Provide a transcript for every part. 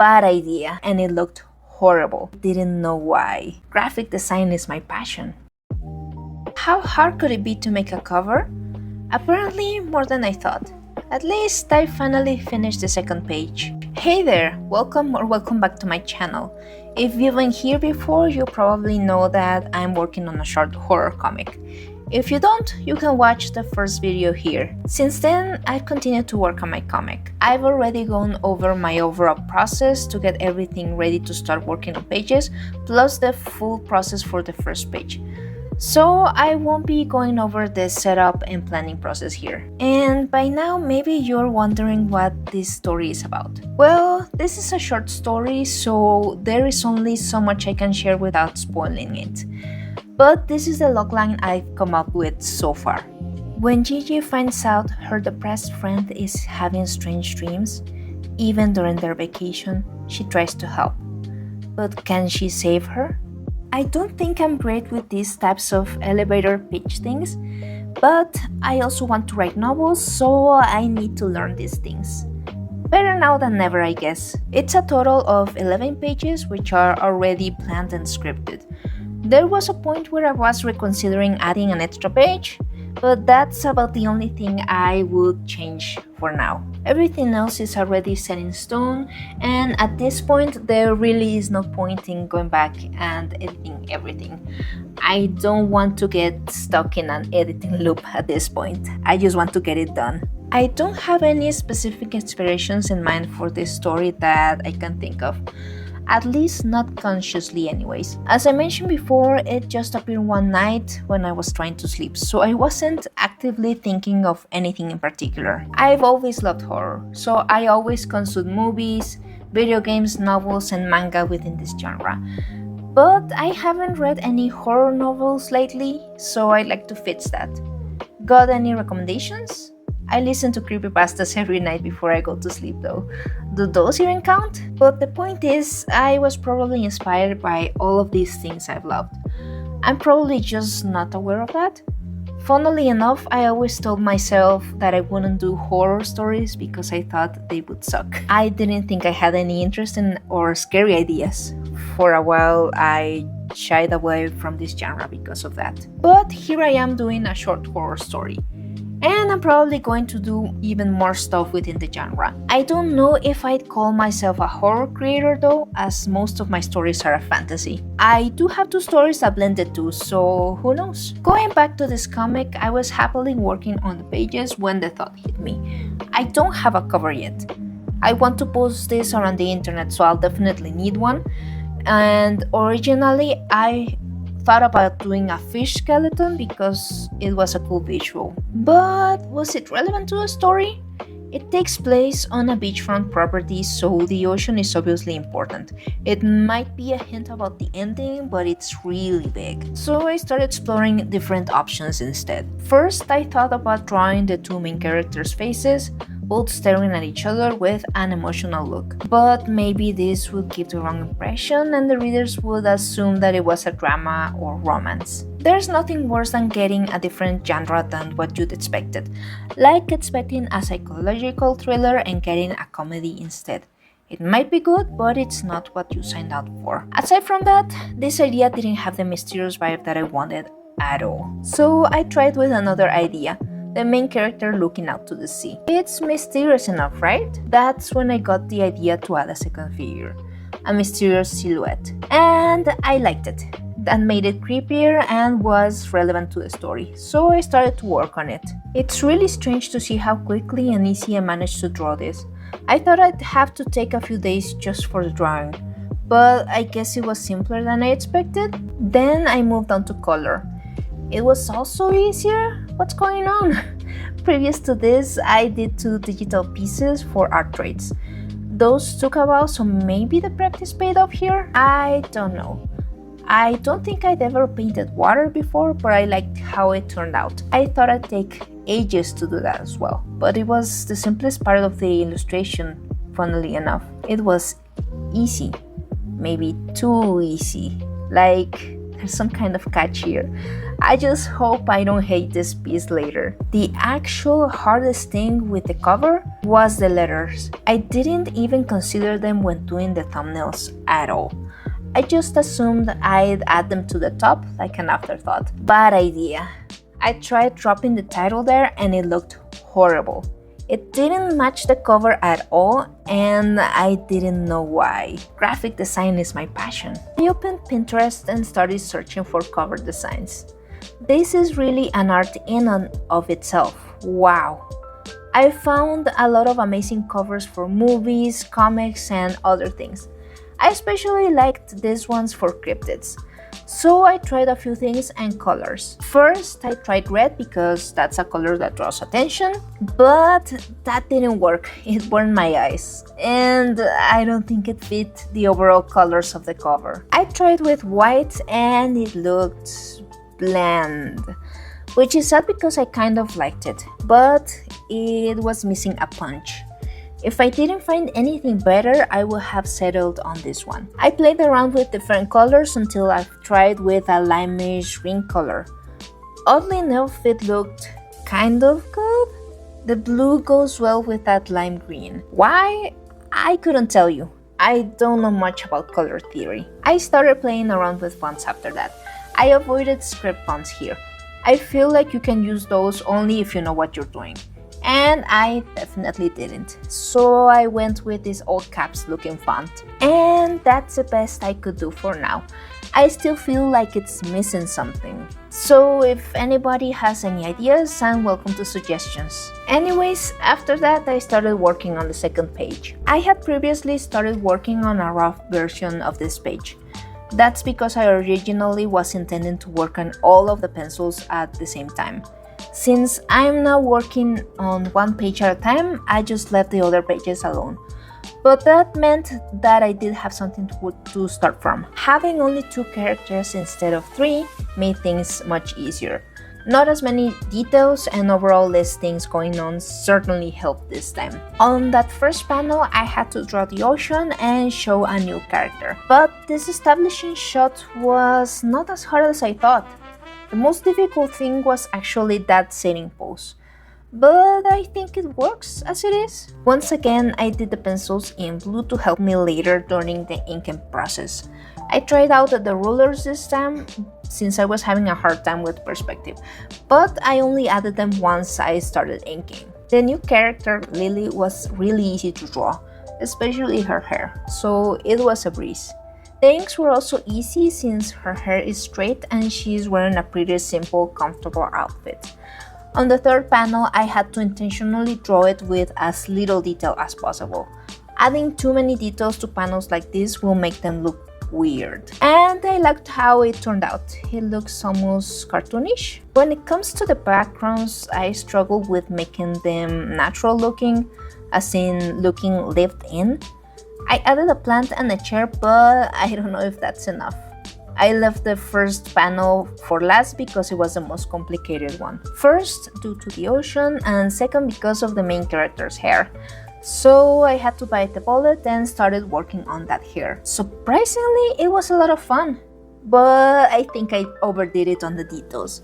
bad idea and it looked horrible. Didn't know why. Graphic design is my passion. How hard could it be to make a cover? Apparently more than I thought. At least I finally finished the second page. Hey there, welcome back to my channel. If you've been here before, you probably know that I'm working on a short horror comic. If you don't, you can watch the first video here. Since then, I've continued to work on my comic. I've already gone over my overall process to get everything ready to start working on pages, plus the full process for the first page. So I won't be going over the setup and planning process here. And by now maybe you're wondering what this story is about. Well, this is a short story, so there is only so much I can share without spoiling it. But this is the logline I've come up with so far. When Gigi finds out her depressed friend is having strange dreams, even during their vacation, she tries to help. But can she save her? I don't think I'm great with these types of elevator pitch things, but I also want to write novels, so I need to learn these things. Better now than never, I guess. It's a total of 11 pages, which are already planned and scripted. There was a point where I was reconsidering adding an extra page, but that's about the only thing I would change for now. Everything else is already set in stone, and at this point there really is no point in going back and editing everything. I don't want to get stuck in an editing loop at this point. I just want to get it done. I don't have any specific inspirations in mind for this story that I can think of. At least not consciously anyways. As I mentioned before, it just appeared one night when I was trying to sleep, so I wasn't actively thinking of anything in particular. I've always loved horror, so I always consume movies, video games, novels, and manga within this genre. But I haven't read any horror novels lately, so I'd like to fix that. Got any recommendations? I listen to creepypastas every night before I go to sleep though. Do those even count? But the point is, I was probably inspired by all of these things I've loved. I'm probably just not aware of that. Funnily enough, I always told myself that I wouldn't do horror stories because I thought they would suck. I didn't think I had any interest in or scary ideas. For a while, I shied away from this genre because of that. But here I am doing a short horror story. And I'm probably going to do even more stuff within the genre. I don't know if I'd call myself a horror creator though, as most of my stories are a fantasy. I do have 2 stories that blend the two, so who knows? Going back to this comic, I was happily working on the pages when the thought hit me. I don't have a cover yet. I want to post this around the internet, so I'll definitely need one. And originally I thought about doing a fish skeleton because it was a cool visual. But was it relevant to the story? It takes place on a beachfront property, so the ocean is obviously important. It might be a hint about the ending, but it's really big. So I started exploring different options instead. First, I thought about drawing the 2 main characters' faces, both staring at each other with an emotional look. But maybe this would give the wrong impression and the readers would assume that it was a drama or romance. There's nothing worse than getting a different genre than what you'd expected, like expecting a psychological thriller and getting a comedy instead. It might be good, but it's not what you signed up for. Aside from that, this idea didn't have the mysterious vibe that I wanted at all. So I tried with another idea. The main character looking out to the sea. It's mysterious enough, right? That's when I got the idea to add a second figure, a mysterious silhouette. And I liked it. That made it creepier and was relevant to the story, so I started to work on it. It's really strange to see how quickly and easy I managed to draw this. I thought I'd have to take a few days just for the drawing, but I guess it was simpler than I expected. Then I moved on to color. It was also easier? What's going on? Previous to this, I did 2 digital pieces for art trades. Those took a while, so maybe the practice paid off here? I don't know. I don't think I'd ever painted water before, but I liked how it turned out. I thought I'd take ages to do that as well, but it was the simplest part of the illustration, funnily enough. It was easy. Maybe too easy. Like, there's some kind of catch here. I just hope I don't hate this piece later. The actual hardest thing with the cover was the letters. I didn't even consider them when doing the thumbnails at all. I just assumed I'd add them to the top like an afterthought. Bad idea. I tried dropping the title there and it looked horrible. It didn't match the cover at all and I didn't know why. Graphic design is my passion. I opened Pinterest and started searching for cover designs. This is really an art in and of itself. Wow. I found a lot of amazing covers for movies, comics, and other things. I especially liked these ones for cryptids. So I tried a few things and colors. First, I tried red because that's a color that draws attention, but that didn't work. It burned my eyes, and I don't think it fit the overall colors of the cover. I tried with white and it looked bland, which is sad because I kind of liked it, but it was missing a punch. If I didn't find anything better, I would have settled on this one. I played around with different colors until I tried with a limeish green color. Oddly enough, it looked kind of good. The blue goes well with that lime green. Why? I couldn't tell you. I don't know much about color theory. I started playing around with fonts after that. I avoided script fonts here. I feel like you can use those only if you know what you're doing. And I definitely didn't. So I went with this all caps looking font. And that's the best I could do for now. I still feel like it's missing something. So if anybody has any ideas, I'm welcome to suggestions. Anyways, after that I started working on the second page. I had previously started working on a rough version of this page. That's because I originally was intending to work on all of the pencils at the same time. Since I'm now working on one page at a time, I just left the other pages alone. But that meant that I did have something to start from. Having only 2 characters instead of 3 made things much easier. Not as many details and overall less things going on certainly helped this time. On that first panel, I had to draw the ocean and show a new character. But this establishing shot was not as hard as I thought. The most difficult thing was actually that sitting pose, but I think it works as it is. Once again, I did the pencils in blue to help me later during the inking process. I tried out the rulers this time since I was having a hard time with perspective, but I only added them once I started inking. The new character, Lily, was really easy to draw, especially her hair, so it was a breeze. The inks were also easy since her hair is straight and she's wearing a pretty simple, comfortable outfit. On the third panel, I had to intentionally draw it with as little detail as possible. Adding too many details to panels like this will make them look weird. And I liked how it turned out. It looks almost cartoonish. When it comes to the backgrounds, I struggled with making them natural looking, as in looking lived in. I added a plant and a chair, but I don't know if that's enough. I left the first panel for last because it was the most complicated one. First, due to the ocean, and second because of the main character's hair. So I had to bite the bullet and started working on that hair. Surprisingly, it was a lot of fun, but I think I overdid it on the details.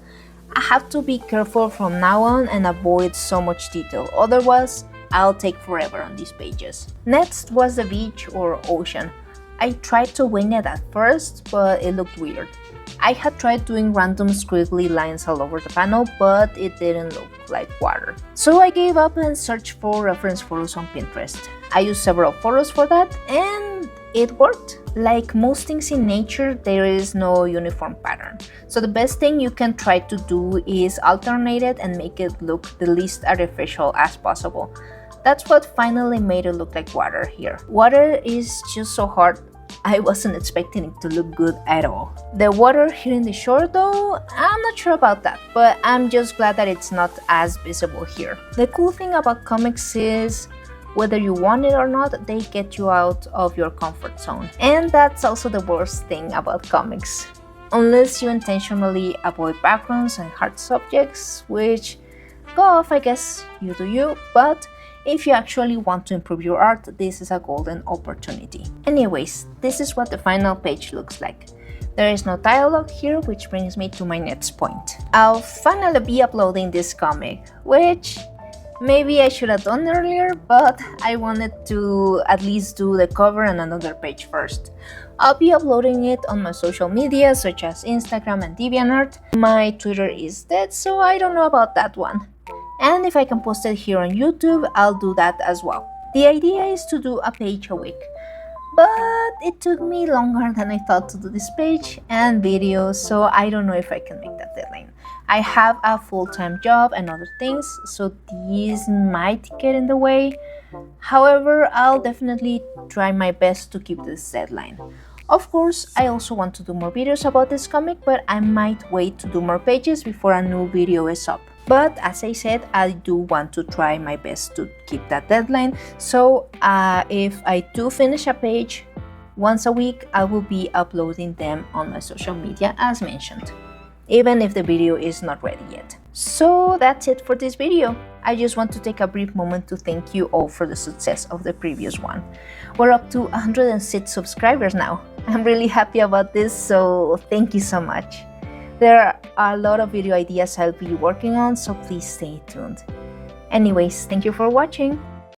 I have to be careful from now on and avoid so much detail, otherwise I'll take forever on these pages. Next was the beach or ocean. I tried to wing it at first, but it looked weird. I had tried doing random squiggly lines all over the panel, but it didn't look like water. So I gave up and searched for reference photos on Pinterest. I used several photos for that, and it worked. Like most things in nature, there is no uniform pattern. So the best thing you can try to do is alternate it and make it look the least artificial as possible. That's what finally made it look like water here. Water is just so hard, I wasn't expecting it to look good at all. The water here in the shore though, I'm not sure about that, but I'm just glad that it's not as visible here. The cool thing about comics is, whether you want it or not, they get you out of your comfort zone. And that's also the worst thing about comics. Unless you intentionally avoid backgrounds and hard subjects, which go off, I guess, you do you, but if you actually want to improve your art, this is a golden opportunity. Anyways, this is what the final page looks like. There is no dialogue here, which brings me to my next point. I'll finally be uploading this comic, which maybe I should have done earlier, but I wanted to at least do the cover and another page first. I'll be uploading it on my social media such as Instagram and DeviantArt. My Twitter is dead, so I don't know about that one. And if I can post it here on YouTube, I'll do that as well. The idea is to do a page a week, but it took me longer than I thought to do this page and videos, so I don't know if I can make that deadline. I have a full-time job and other things, so these might get in the way. However, I'll definitely try my best to keep this deadline. Of course, I also want to do more videos about this comic, but I might wait to do more pages before a new video is up. But as I said, I do want to try my best to keep that deadline. So if I do finish a page once a week, I will be uploading them on my social media as mentioned, even if the video is not ready yet. So that's it for this video. I just want to take a brief moment to thank you all for the success of the previous one. We're up to 106 subscribers now. I'm really happy about this, so thank you so much. There are a lot of video ideas I'll be working on, so please stay tuned. Anyways, thank you for watching.